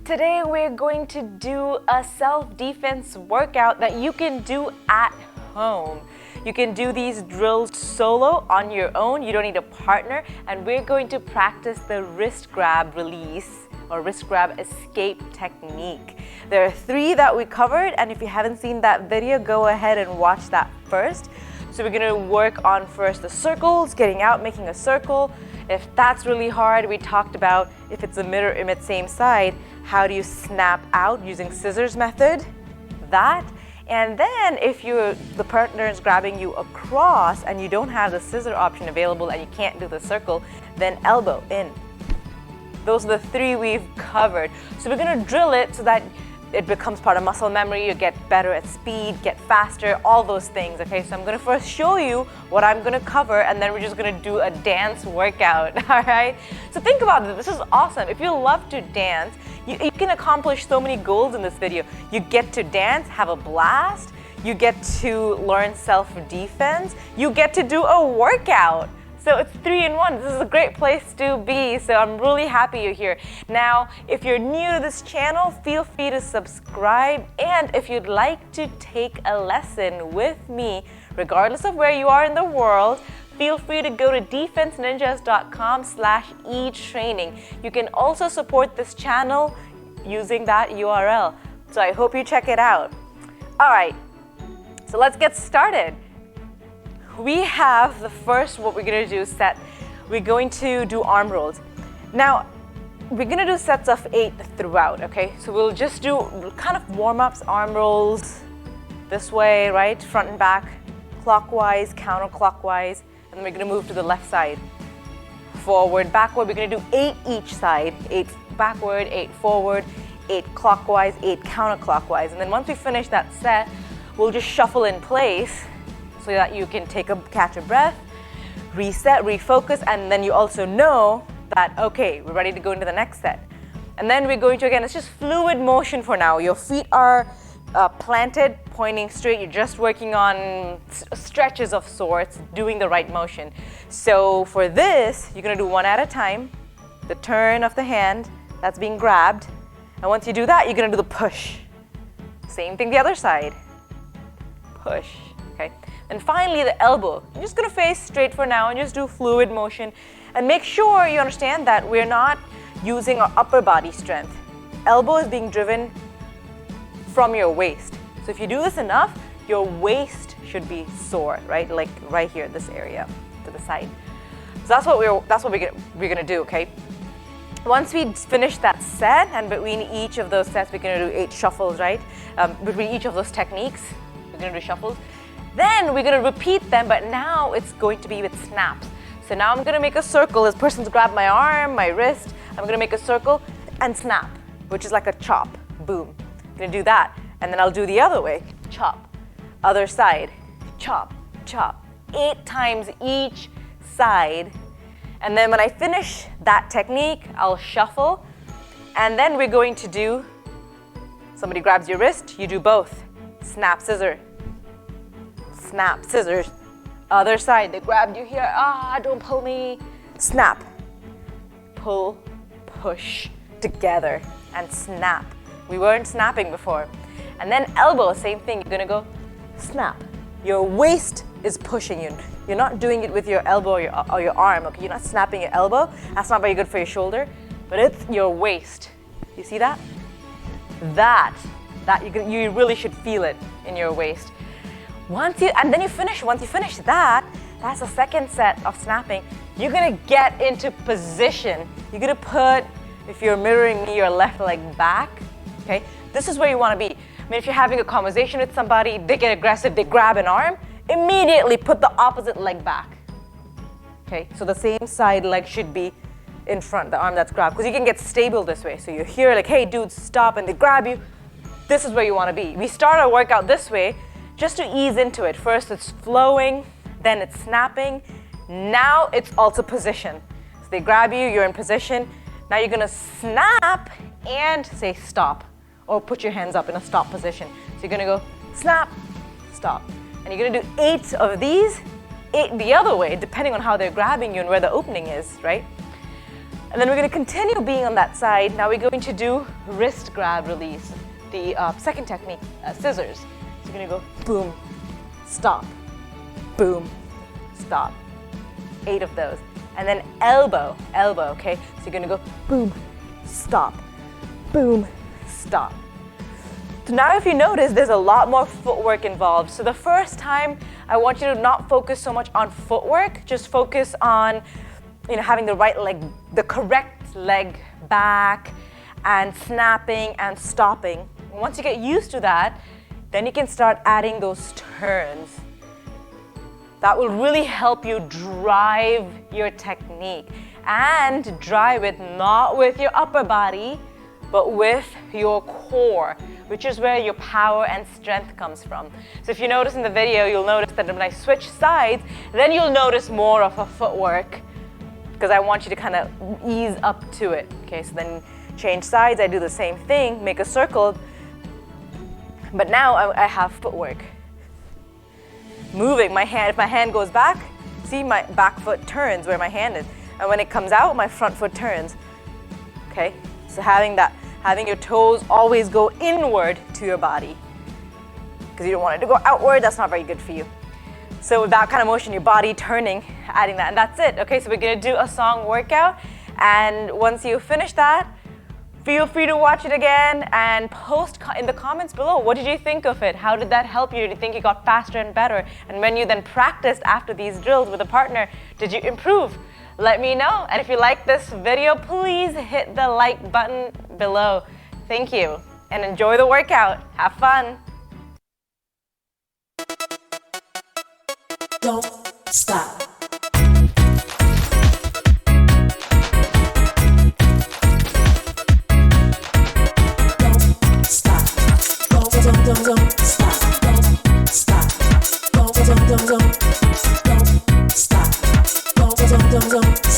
Today we're going to do a self-defense workout that you can do at home. You can do these drills solo on your own. You don't need a partner, and we're going to practice the wrist grab release or wrist grab escape technique. There are 3 that we covered, and if you haven't seen that video, go ahead and watch that first. So we're going to work on first the circles, getting out, making a circle. If that's really hard, we talked about if it's a mirror image same side, how do you snap out using scissors method, that. And then if the partner is grabbing you across and you don't have the scissor option available and you can't do the circle, then elbow in. Those are the 3 we've covered. So we're going to drill it so that it becomes part of muscle memory. You get better at speed, get faster, all those things. Okay, so I'm going to first show you what I'm going to cover, and then we're just going to do a dance workout. All right, so think about this. This is awesome. If you love to dance, you can accomplish so many goals in this video. You get to dance, have a blast. You get to learn self-defense. You get to do a workout. So it's 3 in 1. This is a great place to be. So I'm really happy you're here. Now, if you're new to this channel, feel free to subscribe. And if you'd like to take a lesson with me, regardless of where you are in the world, feel free to go to defenseninjas.com/etraining. You can also support this channel using that URL. So I hope you check it out. All right, so let's get started. We have the first, what we're going to do set. We're going to do arm rolls. Now, we're going to do sets of 8 throughout, okay? So we'll just do kind of warm-ups, arm rolls this way, right? Front and back, clockwise, counterclockwise, and then we're going to move to the left side. Forward, backward, we're going to do 8 each side. 8 backward, 8 forward, 8 clockwise, 8 counterclockwise. And then once we finish that set, we'll just shuffle in place so that you can catch a breath, reset, refocus, and then you also know that, okay, we're ready to go into the next set. And then we're going to, again, it's just fluid motion for now. Your feet are planted, pointing straight. You're just working on stretches of sorts, doing the right motion. So for this, you're gonna do 1 at a time, the turn of the hand that's being grabbed. And once you do that, you're gonna do the push. Same thing the other side, push, okay? And finally, the elbow. You're just going to face straight for now and just do fluid motion. And make sure you understand that we're not using our upper body strength. Elbow is being driven from your waist. So if you do this enough, your waist should be sore, right? Like right here, this area to the side. So that's what we're going to do, okay? Once we finish that set, and between each of those sets, we're going to do 8 shuffles, right? Between each of those techniques, we're going to do shuffles. Then we're going to repeat them, but now it's going to be with snaps. So now I'm going to make a circle. This person's grabbed my arm, my wrist. I'm going to make a circle and snap, which is like a chop. Boom. I'm going to do that. And then I'll do the other way. Chop. Other side. Chop. Chop. 8 times each side. And then when I finish that technique, I'll shuffle. And then we're going to do, somebody grabs your wrist, you do both. Snap, scissor. Snap, scissors. Other side, they grabbed you here. Don't pull me. Snap. Pull, push together and snap. We weren't snapping before. And then elbow, same thing. You're gonna go snap. Your waist is pushing you. You're not doing it with your elbow or your arm, okay? You're not snapping your elbow. That's not very good for your shoulder, but it's your waist. You see that? You really should feel it in your waist. Once you finish that, that's the second set of snapping. You're gonna get into position. You're gonna put, if you're mirroring me, your left leg back, okay? This is where you wanna be. I mean, if you're having a conversation with somebody, they get aggressive, they grab an arm, immediately put the opposite leg back, okay? So the same side leg should be in front, the arm that's grabbed, because you can get stable this way. So you're here like, hey, dude, stop, and they grab you. This is where you wanna be. We start our workout this way, just to ease into it. First it's flowing, then it's snapping. Now it's also position. So they grab you, you're in position. Now you're gonna snap and say stop, or put your hands up in a stop position. So you're gonna go snap, stop. And you're gonna do 8 of these, 8 the other way, depending on how they're grabbing you and where the opening is, right? And then we're going to continue being on that side. Now we're going to do wrist grab release, the second technique, scissors. So you're going to go boom, stop, boom, stop. 8 of those. And then elbow, okay? So you're going to go boom, stop, boom, stop. So now if you notice, there's a lot more footwork involved. So the first time, I want you to not focus so much on footwork, just focus on, having the right leg, the correct leg back, and snapping and stopping. And once you get used to that, then you can start adding those turns. That will really help you drive your technique, and drive it not with your upper body, but with your core, which is where your power and strength comes from. So if you notice in the video, you'll notice that when I switch sides, then you'll notice more of a footwork, because I want you to kind of ease up to it. Okay, so then change sides, I do the same thing, make a circle, but now I have footwork. Moving my hand, if my hand goes back, see my back foot turns where my hand is, and when it comes out, my front foot turns. Okay, so having your toes always go inward to your body, because you don't want it to go outward. That's not very good for you. So with that kind of motion, your body turning, adding that, and that's it. Okay, so we're gonna do a song workout, and once you finish that, feel free to watch it again and post in the comments below. What did you think of it? How did that help you? Did you think you got faster and better? And when you then practiced after these drills with a partner, did you improve? Let me know. And if you like this video, please hit the like button below. Thank you. And enjoy the workout. Have fun. Don't stop. Don't stop. Don't stop. Don't stop. Don't stop. Don't stop. Don't stop. Don't.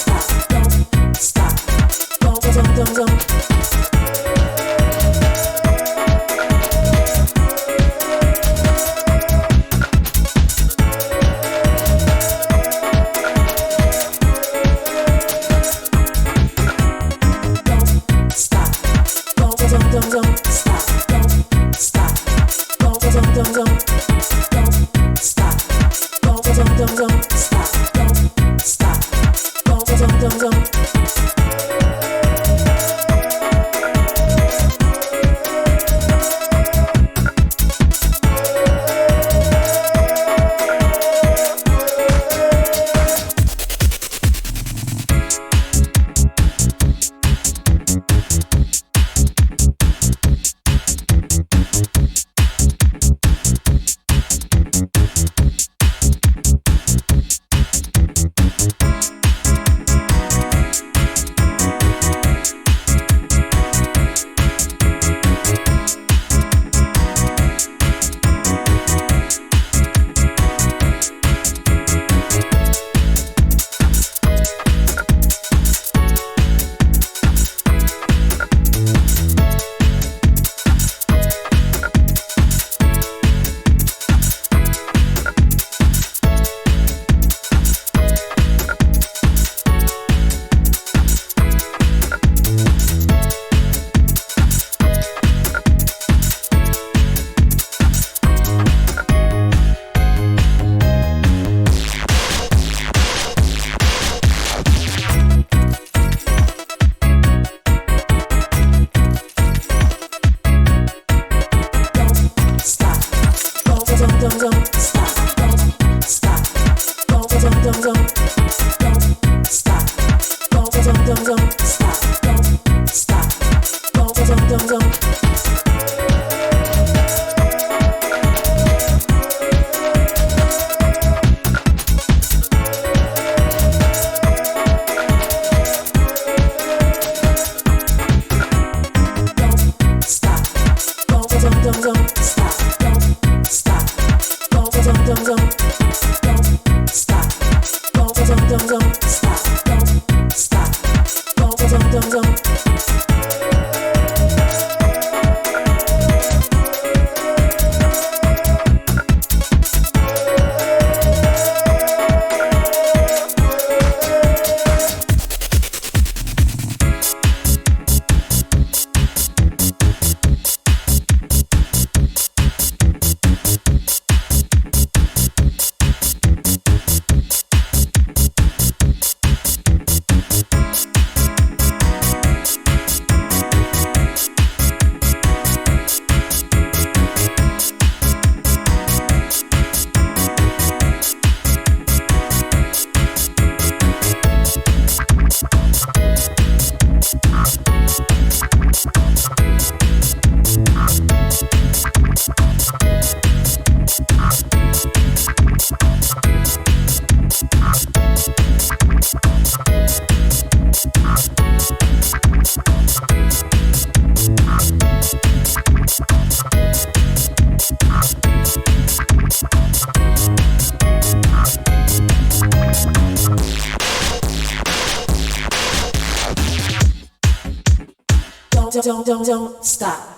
Don't stop.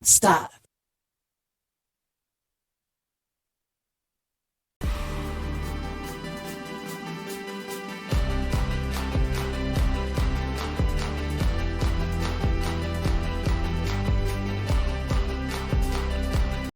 Stop.